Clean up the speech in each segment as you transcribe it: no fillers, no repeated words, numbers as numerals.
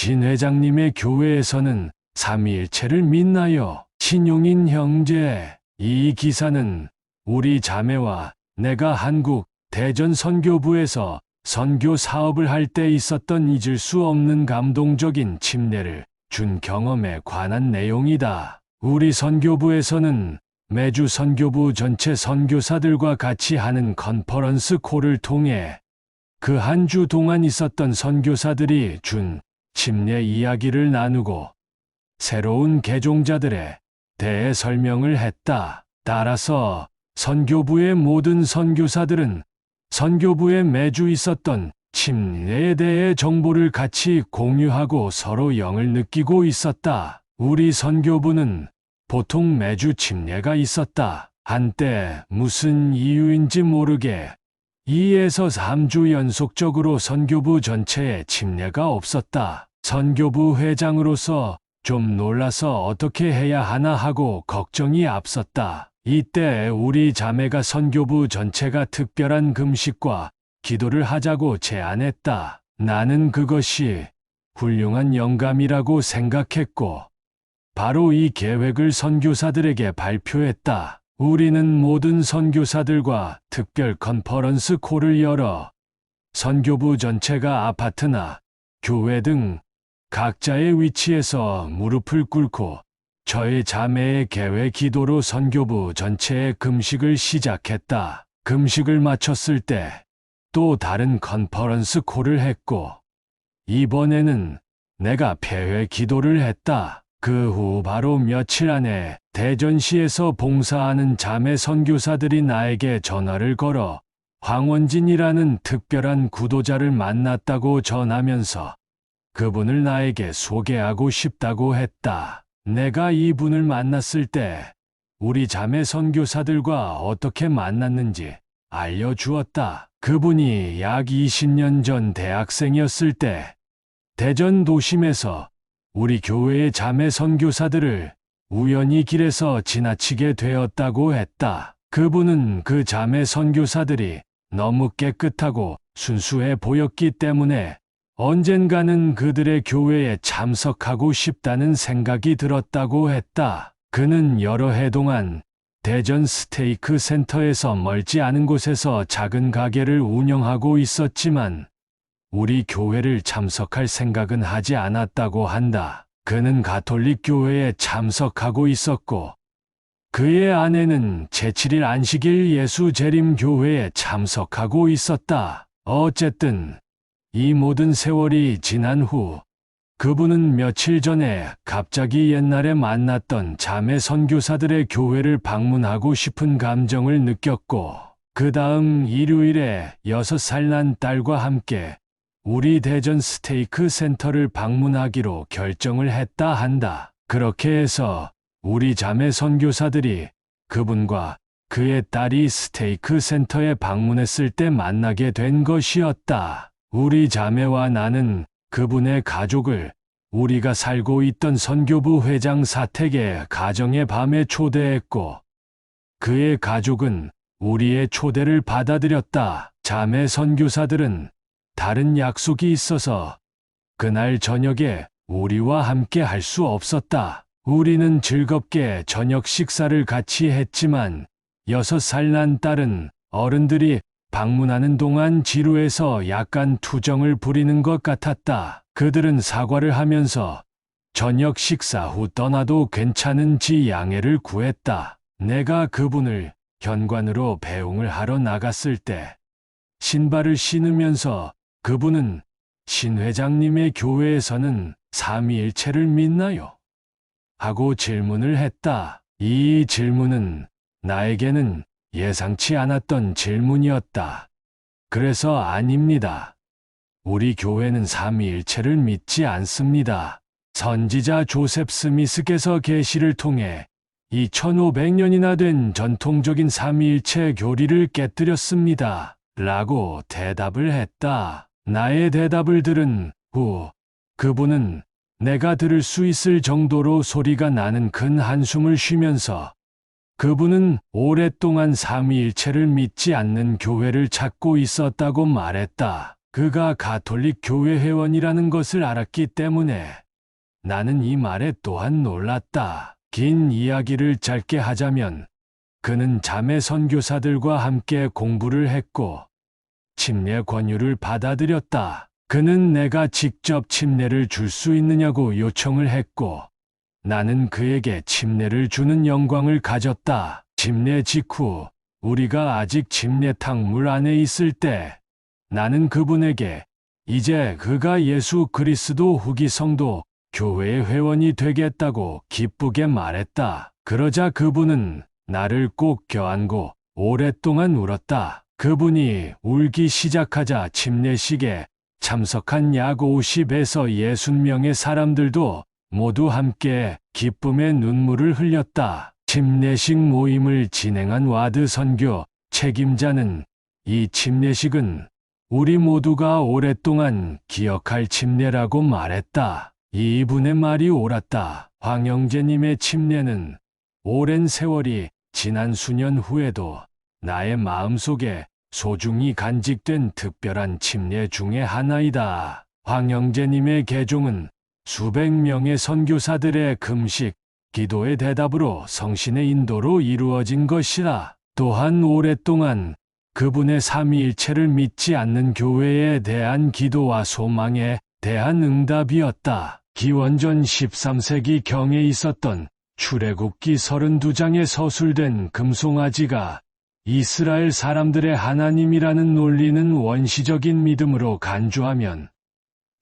신 회장님의 교회에서는 삼위일체를 믿나요? 신용인 형제, 이 기사는 우리 자매와 내가 한국 대전 선교부에서 선교 사업을 할 때 있었던 잊을 수 없는 감동적인 침례를 준 경험에 관한 내용이다. 우리 선교부에서는 매주 선교부 전체 선교사들과 같이 하는 컨퍼런스 콜을 통해 그 한 주 동안 있었던 선교사들이 준 침례 이야기를 나누고 새로운 개종자들에 대해 설명을 했다. 따라서 선교부의 모든 선교사들은 선교부에 매주 있었던 침례에 대해 정보를 같이 공유하고 서로 영을 느끼고 있었다. 우리 선교부는 보통 매주 침례가 있었다. 한때 무슨 이유인지 모르게 2에서 3주 연속적으로 선교부 전체에 침례가 없었다. 선교부 회장으로서 좀 놀라서 어떻게 해야 하나 하고 걱정이 앞섰다. 이때 우리 자매가 선교부 전체가 특별한 금식과 기도를 하자고 제안했다. 나는 그것이 훌륭한 영감이라고 생각했고 바로 이 계획을 선교사들에게 발표했다. 우리는 모든 선교사들과 특별 컨퍼런스 콜을 열어 선교부 전체가 아파트나 교회 등 각자의 위치에서 무릎을 꿇고 저희 자매의 개회 기도로 선교부 전체의 금식을 시작했다. 금식을 마쳤을 때 또 다른 컨퍼런스 콜을 했고 이번에는 내가 폐회 기도를 했다. 그 후 바로 며칠 안에 대전시에서 봉사하는 자매 선교사들이 나에게 전화를 걸어 황원진이라는 특별한 구도자를 만났다고 전하면서 그분을 나에게 소개하고 싶다고 했다. 내가 이분을 만났을 때 우리 자매 선교사들과 어떻게 만났는지 알려주었다. 그분이 약 20년 전 대학생이었을 때 대전 도심에서 우리 교회의 자매 선교사들을 우연히 길에서 지나치게 되었다고 했다. 그분은 그 자매 선교사들이 너무 깨끗하고 순수해 보였기 때문에 언젠가는 그들의 교회에 참석하고 싶다는 생각이 들었다고 했다. 그는 여러 해 동안 대전 스테이크 센터에서 멀지 않은 곳에서 작은 가게를 운영하고 있었지만 우리 교회를 참석할 생각은 하지 않았다고 한다. 그는 가톨릭 교회에 참석하고 있었고 그의 아내는 제7일 안식일 예수 재림 교회에 참석하고 있었다. 어쨌든 이 모든 세월이 지난 후 그분은 며칠 전에 갑자기 옛날에 만났던 자매 선교사들의 교회를 방문하고 싶은 감정을 느꼈고 그 다음 일요일에 6살 난 딸과 함께 우리 대전 스테이크 센터를 방문하기로 결정을 했다 한다. 그렇게 해서 우리 자매 선교사들이 그분과 그의 딸이 스테이크 센터에 방문했을 때 만나게 된 것이었다. 우리 자매와 나는 그분의 가족을 우리가 살고 있던 선교부 회장 사택의 가정의 밤에 초대했고 그의 가족은 우리의 초대를 받아들였다. 자매 선교사들은 다른 약속이 있어서 그날 저녁에 우리와 함께 할 수 없었다. 우리는 즐겁게 저녁 식사를 같이 했지만 6살 난 딸은 어른들이 방문하는 동안 지루해서 약간 투정을 부리는 것 같았다. 그들은 사과를 하면서 저녁 식사 후 떠나도 괜찮은지 양해를 구했다. 내가 그분을 현관으로 배웅을 하러 나갔을 때 신발을 신으면서 그분은 신 회장님의 교회에서는 삼위일체를 믿나요? 하고 질문을 했다. 이 질문은 나에게는 예상치 않았던 질문이었다. 그래서 아닙니다. 우리 교회는 삼위일체를 믿지 않습니다. 선지자 조셉 스미스께서 계시를 통해 2500년이나 된 전통적인 삼위일체 교리를 깨뜨렸습니다. 라고 대답을 했다. 나의 대답을 들은 후 그분은 내가 들을 수 있을 정도로 소리가 나는 큰 한숨을 쉬면서 그분은 오랫동안 삼위일체를 믿지 않는 교회를 찾고 있었다고 말했다. 그가 가톨릭 교회 회원이라는 것을 알았기 때문에 나는 이 말에 또한 놀랐다. 긴 이야기를 짧게 하자면 그는 자매 선교사들과 함께 공부를 했고 침례 권유를 받아들였다. 그는 내가 직접 침례를 줄 수 있느냐고 요청을 했고 나는 그에게 침례를 주는 영광을 가졌다. 침례 직후 우리가 아직 침례탕 물 안에 있을 때 나는 그분에게 이제 그가 예수 그리스도 후기 성도 교회의 회원이 되겠다고 기쁘게 말했다. 그러자 그분은 나를 꼭 껴안고 오랫동안 울었다. 그분이 울기 시작하자 침례식에 참석한 약 50에서 60명의 사람들도 모두 함께 기쁨의 눈물을 흘렸다. 침례식 모임을 진행한 와드 선교 책임자는 이 침례식은 우리 모두가 오랫동안 기억할 침례라고 말했다. 이분의 말이 옳았다. 황영재님의 침례는 오랜 세월이 지난 수년 후에도 나의 마음속에 소중히 간직된 특별한 침례 중의 하나이다. 황영재님의 개종은 수백 명의 선교사들의 금식, 기도의 대답으로 성신의 인도로 이루어진 것이라. 또한 오랫동안 그분의 삼위일체를 믿지 않는 교회에 대한 기도와 소망에 대한 응답이었다. 기원전 13세기 경에 있었던 출애굽기 32장에 서술된 금송아지가 이스라엘 사람들의 하나님이라는 논리는 원시적인 믿음으로 간주하면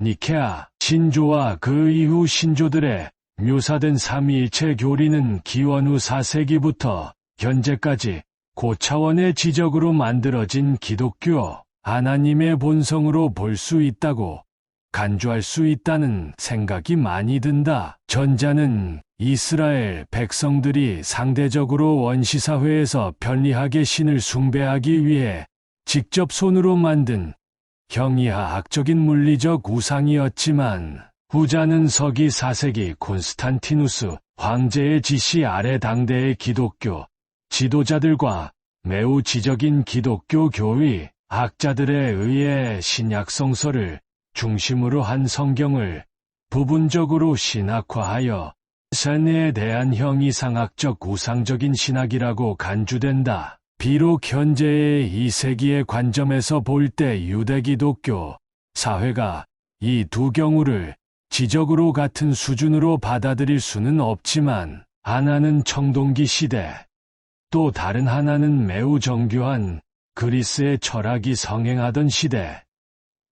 니케아 신조와 그 이후 신조들의 묘사된 삼위일체 교리는 기원 후 4세기부터 현재까지 고차원의 지적으로 만들어진 기독교 하나님의 본성으로 볼 수 있다고 간주할 수 있다는 생각이 많이 든다. 전자는 이스라엘 백성들이 상대적으로 원시사회에서 편리하게 신을 숭배하기 위해 직접 손으로 만든 형이하학적인 물리적 우상이었지만 후자는 서기 4세기 콘스탄티누스 황제의 지시 아래 당대의 기독교 지도자들과 매우 지적인 기독교 교의 학자들에 의해 신약 성서를 중심으로 한 성경을 부분적으로 신학화하여 세뇌에 대한 형이상학적 우상적인 신학이라고 간주된다. 비록 현재의 이 세기의 관점에서 볼 때 유대 기독교 사회가 이 두 경우를 지적으로 같은 수준으로 받아들일 수는 없지만 하나는 청동기 시대, 또 다른 하나는 매우 정교한 그리스의 철학이 성행하던 시대.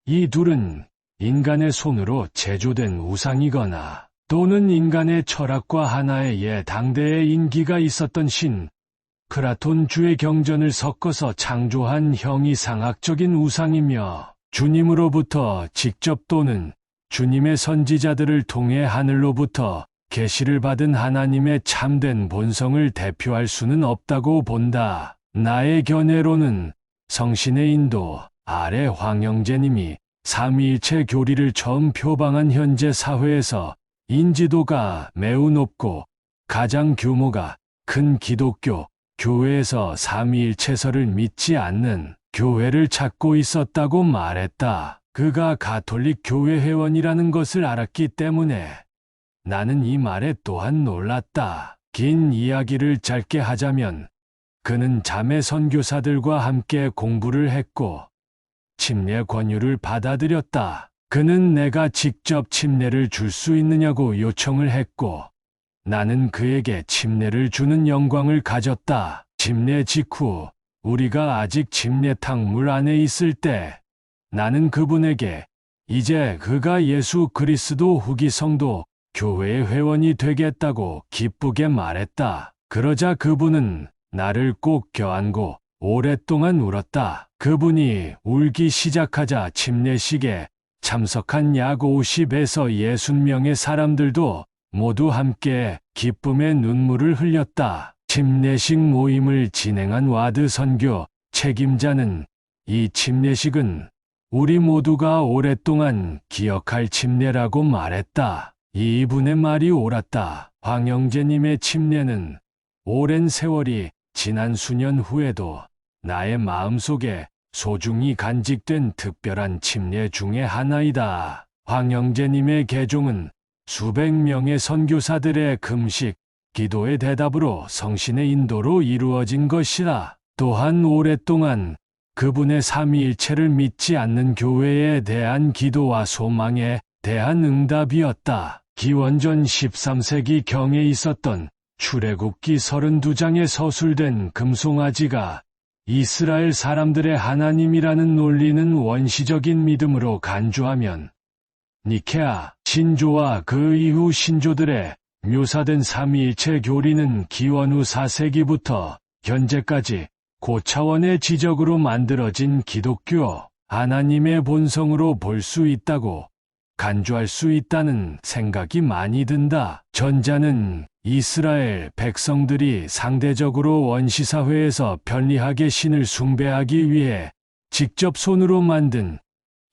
이 둘은 인간의 손으로 제조된 우상이거나 또는 인간의 철학과 하나의 당대의 인기가 있었던 신, 크라톤 주의 경전을 섞어서 창조한 형이상학적인 우상이며 주님으로부터 직접 또는 주님의 선지자들을 통해 하늘로부터 계시를 받은 하나님의 참된 본성을 대표할 수는 없다고 본다. 나의 견해로는 성신의 인도 아래 황영재님이 삼위일체 교리를 처음 표방한 현재 사회에서 인지도가 매우 높고 가장 규모가 큰 기독교 교회에서 삼위일체설을 믿지 않는 교회를 찾고 있었다고 말했다. 그가 가톨릭 교회 회원이라는 것을 알았기 때문에 나는 이 말에 또한 놀랐다. 긴 이야기를 짧게 하자면 그는 자매 선교사들과 함께 공부를 했고 침례 권유를 받아들였다. 그는 내가 직접 침례를 줄 수 있느냐고 요청을 했고 나는 그에게 침례를 주는 영광을 가졌다. 침례 직후 우리가 아직 침례탕 물 안에 있을 때 나는 그분에게 이제 그가 예수 그리스도 후기 성도 교회의 회원이 되겠다고 기쁘게 말했다. 그러자 그분은 나를 꼭 껴안고 오랫동안 울었다. 그분이 울기 시작하자 침례식에 참석한 약 50에서 60명의 사람들도 모두 함께 기쁨의 눈물을 흘렸다. 침례식 모임을 진행한 와드 선교 책임자는 이 침례식은 우리 모두가 오랫동안 기억할 침례라고 말했다. 이분의 말이 옳았다. 황영재님의 침례는 오랜 세월이 지난 수년 후에도 나의 마음속에 소중히 간직된 특별한 침례 중의 하나이다. 황영재님의 개종은 수백 명의 선교사들의 금식, 기도의 대답으로 성신의 인도로 이루어진 것이라. 또한 오랫동안 그분의 삼위일체를 믿지 않는 교회에 대한 기도와 소망에 대한 응답이었다. 기원전 13세기 경에 있었던 출애굽기 32장에 서술된 금송아지가 이스라엘 사람들의 하나님이라는 논리는 원시적인 믿음으로 간주하면 니케아 신조와 그 이후 신조들의 묘사된 삼위일체 교리는 기원 후 4세기부터 현재까지 고차원의 지적으로 만들어진 기독교, 하나님의 본성으로 볼 수 있다고 간주할 수 있다는 생각이 많이 든다. 전자는 이스라엘 백성들이 상대적으로 원시사회에서 편리하게 신을 숭배하기 위해 직접 손으로 만든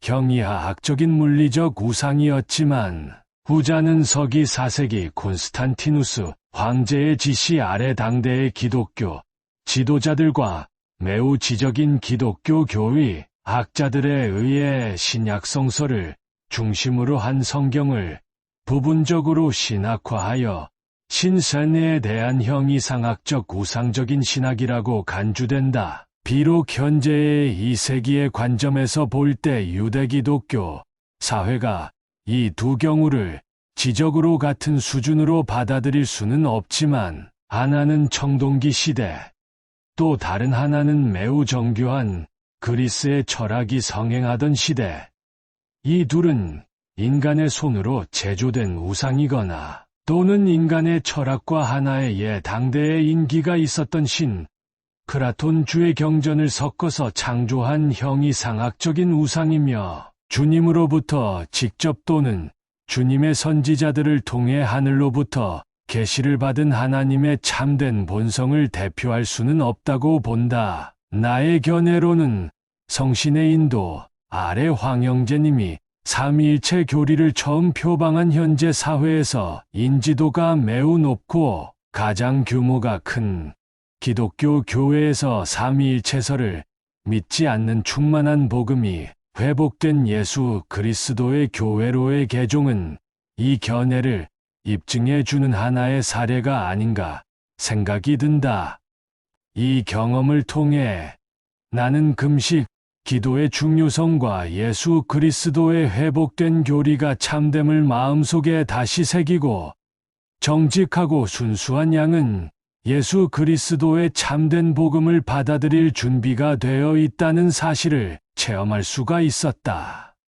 형이하학적인 물리적 우상이었지만, 후자는 서기 4세기 콘스탄티누스 황제의 지시 아래 당대의 기독교 지도자들과 매우 지적인 기독교 교의 학자들에 의해 신약성서를 중심으로 한 성경을 부분적으로 신학화하여 신선에 대한 형이상학적 우상적인 신학이라고 간주된다. 비록 현재의 이 세기의 관점에서 볼 때 유대 기독교 사회가 이 두 경우를 지적으로 같은 수준으로 받아들일 수는 없지만, 하나는 청동기 시대, 또 다른 하나는 매우 정교한 그리스의 철학이 성행하던 시대. 이 둘은 인간의 손으로 제조된 우상이거나 또는 인간의 철학과 하나의 당대의 인기가 있었던 신, 크라톤 주의 경전을 섞어서 창조한 형이상학적인 우상이며, 주님으로부터 직접 또는 주님의 선지자들을 통해 하늘로부터 계시를 받은 하나님의 참된 본성을 대표할 수는 없다고 본다. 나의 견해로는 성신의 인도 아래 황영재님이 삼위일체 교리를 처음 표방한 현재 사회에서 인지도가 매우 높고 가장 규모가 큰 기독교 교회에서 삼위일체설을 믿지 않는 충만한 복음이 회복된 예수 그리스도의 교회로의 개종은 이 견해를 입증해 주는 하나의 사례가 아닌가 생각이 든다. 이 경험을 통해 나는 금식, 기도의 중요성과 예수 그리스도의 회복된 교리가 참됨을 마음속에 다시 새기고, 정직하고 순수한 양은 예수 그리스도의 참된 복음을 받아들일 준비가 되어 있다는 사실을 체험할 수가 있었다.